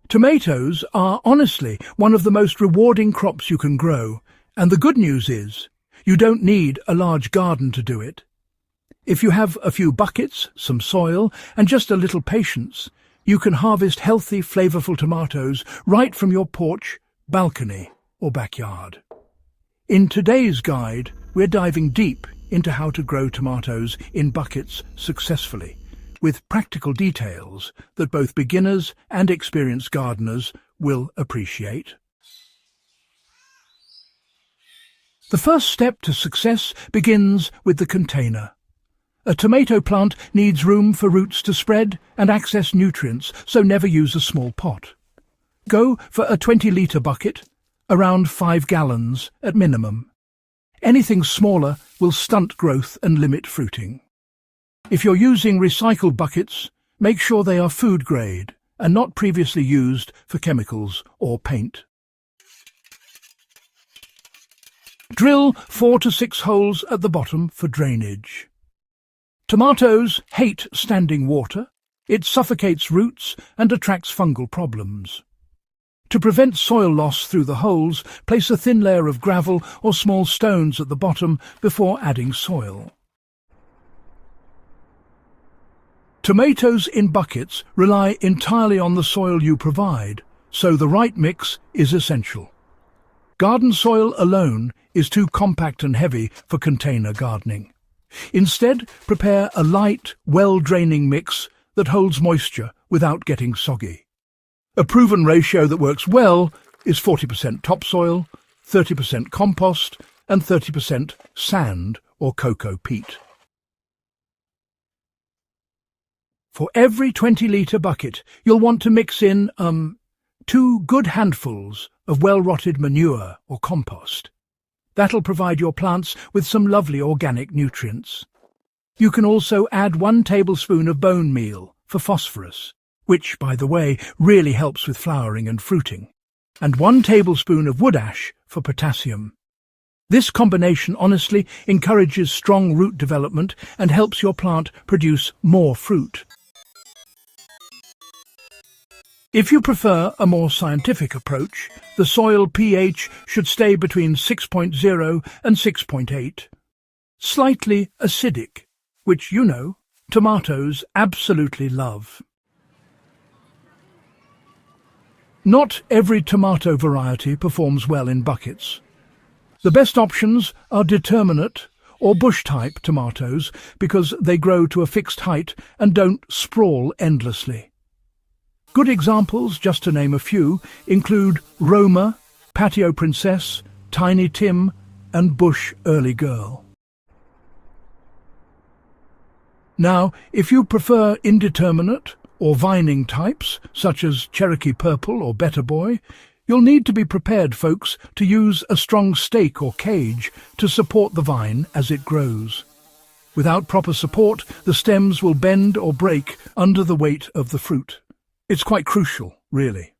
Tomatoes are honestly one of the most rewarding crops you can grow, and the good news is you don't need a large garden to do it. If you have a few buckets, some soil, and just a little patience, you can harvest healthy, flavorful tomatoes right from your porch, balcony, or backyard. In today's guide, we're diving deep into how to grow tomatoes in buckets successfully, with practical details that both beginners and experienced gardeners will appreciate. The first step to success begins with the container. A tomato plant needs room for roots to spread and access nutrients, so never use a small pot. Go for a 20-litre bucket, around 5 gallons at minimum. Anything smaller will stunt growth and limit fruiting. If you're using recycled buckets, make sure they are food grade and not previously used for chemicals or paint. Drill 4 to 6 holes at the bottom for drainage. Tomatoes hate standing water. It suffocates roots and attracts fungal problems. To prevent soil loss through the holes, place a thin layer of gravel or small stones at the bottom before adding soil. Tomatoes in buckets rely entirely on the soil you provide, so the right mix is essential. Garden soil alone is too compact and heavy for container gardening. Instead, prepare a light, well-draining mix that holds moisture without getting soggy. A proven ratio that works well is 40% topsoil, 30% compost, and 30% sand or cocoa peat. For every 20-litre bucket, you'll want to mix in 2 good handfuls of well-rotted manure or compost. That'll provide your plants with some lovely organic nutrients. You can also add 1 tablespoon of bone meal for phosphorus, which, by the way, really helps with flowering and fruiting, and 1 tablespoon of wood ash for potassium. This combination honestly encourages strong root development and helps your plant produce more fruit. If you prefer a more scientific approach, the soil pH should stay between 6.0 and 6.8. Slightly acidic, which, tomatoes absolutely love. Not every tomato variety performs well in buckets. The best options are determinate or bush-type tomatoes because they grow to a fixed height and don't sprawl endlessly. Good examples, just to name a few, include Roma, Patio Princess, Tiny Tim, and Bush Early Girl. Now, if you prefer indeterminate or vining types, such as Cherokee Purple or Better Boy, you'll need to be prepared, folks, to use a strong stake or cage to support the vine as it grows. Without proper support, the stems will bend or break under the weight of the fruit. It's quite crucial, really.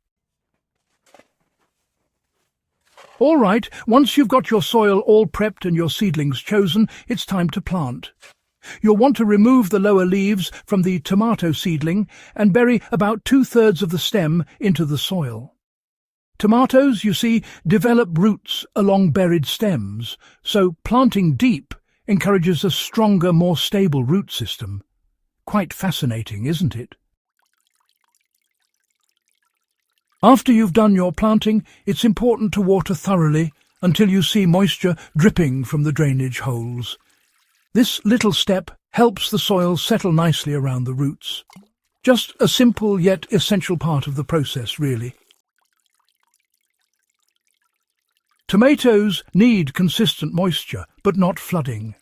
All right, once you've got your soil all prepped and your seedlings chosen, it's time to plant. You'll want to remove the lower leaves from the tomato seedling and bury about 2/3 of the stem into the soil. Tomatoes, you see, develop roots along buried stems, so planting deep encourages a stronger, more stable root system. Quite fascinating, isn't it? After you've done your planting, it's important to water thoroughly until you see moisture dripping from the drainage holes. This little step helps the soil settle nicely around the roots. Just a simple yet essential part of the process, really. Tomatoes need consistent moisture, but not flooding.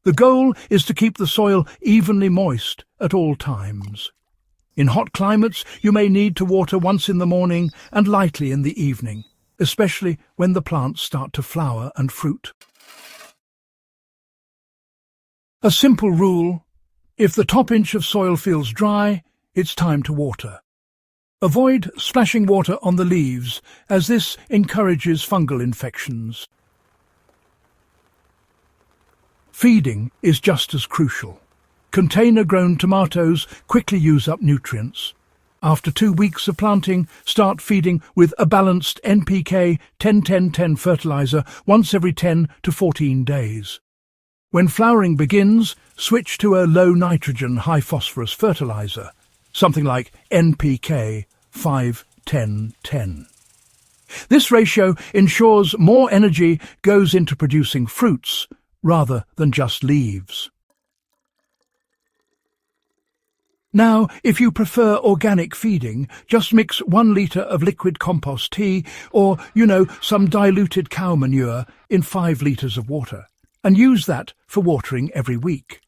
The goal is to keep the soil evenly moist at all times. In hot climates, you may need to water once in the morning and lightly in the evening, especially when the plants start to flower and fruit. A simple rule: if the top inch of soil feels dry, it's time to water. Avoid splashing water on the leaves, as this encourages fungal infections. Feeding is just as crucial. Container-grown tomatoes quickly use up nutrients. After 2 weeks of planting, start feeding with a balanced NPK 10-10-10 fertilizer once every 10 to 14 days. When flowering begins, switch to a low nitrogen, high phosphorus fertilizer, something like NPK 5-10-10. This ratio ensures more energy goes into producing fruits rather than just leaves. Now, if you prefer organic feeding, just mix 1 litre of liquid compost tea or, some diluted cow manure in 5 litres of water, and use that for watering every week.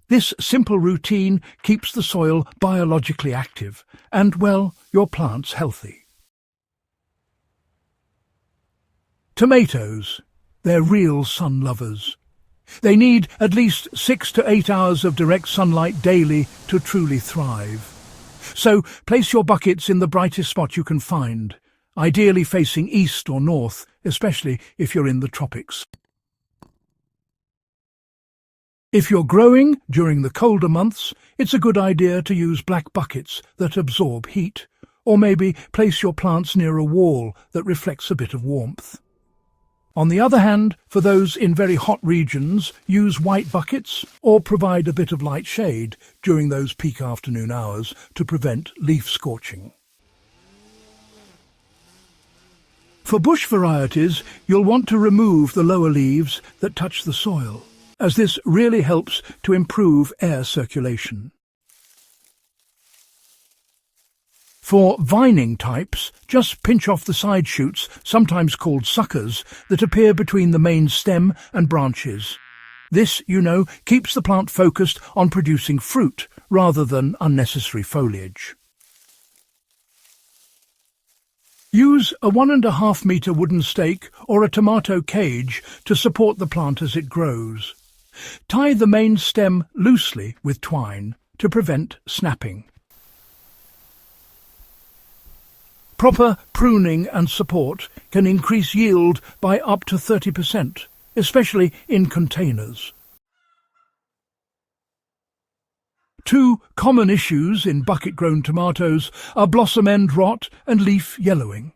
This simple routine keeps the soil biologically active and, your plants healthy. Tomatoes. They're real sun lovers. They need at least 6 to 8 hours of direct sunlight daily to truly thrive. So place your buckets in the brightest spot you can find, ideally facing east or north, especially if you're in the tropics. If you're growing during the colder months, it's a good idea to use black buckets that absorb heat, or maybe place your plants near a wall that reflects a bit of warmth. On the other hand, for those in very hot regions, use white buckets or provide a bit of light shade during those peak afternoon hours to prevent leaf scorching. For bush varieties, you'll want to remove the lower leaves that touch the soil, as this really helps to improve air circulation. For vining types, just pinch off the side shoots, sometimes called suckers, that appear between the main stem and branches. This, keeps the plant focused on producing fruit rather than unnecessary foliage. Use a 1.5 metre wooden stake or a tomato cage to support the plant as it grows. Tie the main stem loosely with twine to prevent snapping. Proper pruning and support can increase yield by up to 30%, especially in containers. 2 common issues in bucket-grown tomatoes are blossom end rot and leaf yellowing.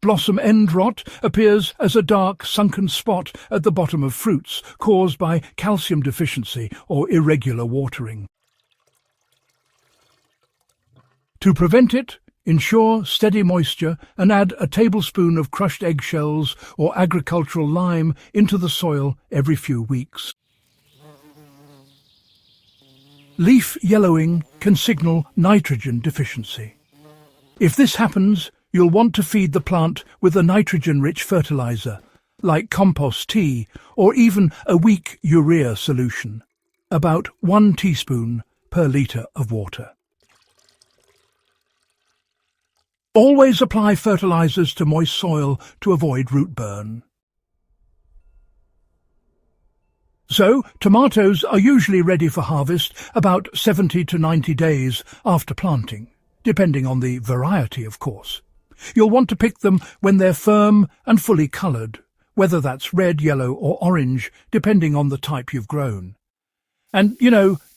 Blossom end rot appears as a dark, sunken spot at the bottom of fruits caused by calcium deficiency or irregular watering. To prevent it, ensure steady moisture and add a tablespoon of crushed eggshells or agricultural lime into the soil every few weeks. Leaf yellowing can signal nitrogen deficiency. If this happens, you'll want to feed the plant with a nitrogen-rich fertilizer, like compost tea or even a weak urea solution, about 1 teaspoon per litre of water. Always apply fertilizers to moist soil to avoid root burn. So, tomatoes are usually ready for harvest about 70 to 90 days after planting, depending on the variety, of course. You'll want to pick them when they're firm and fully coloured, whether that's red, yellow or orange, depending on the type you've grown. And,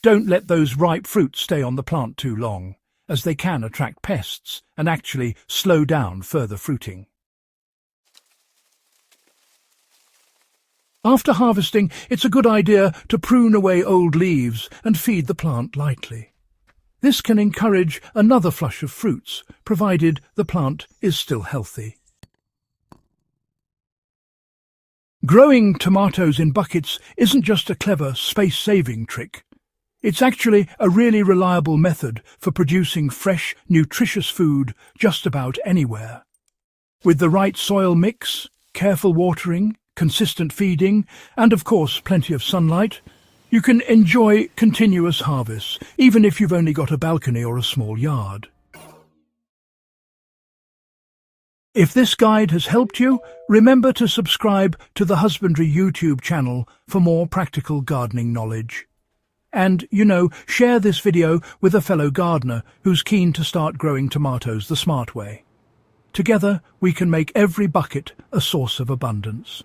don't let those ripe fruits stay on the plant too long, as they can attract pests and actually slow down further fruiting. After harvesting, it's a good idea to prune away old leaves and feed the plant lightly. This can encourage another flush of fruits, provided the plant is still healthy. Growing tomatoes in buckets isn't just a clever space-saving trick. It's actually a really reliable method for producing fresh, nutritious food just about anywhere. With the right soil mix, careful watering, consistent feeding, and of course plenty of sunlight, you can enjoy continuous harvests, even if you've only got a balcony or a small yard. If this guide has helped you, remember to subscribe to the Husbandry YouTube channel for more practical gardening knowledge. And, share this video with a fellow gardener who's keen to start growing tomatoes the smart way. Together, we can make every bucket a source of abundance.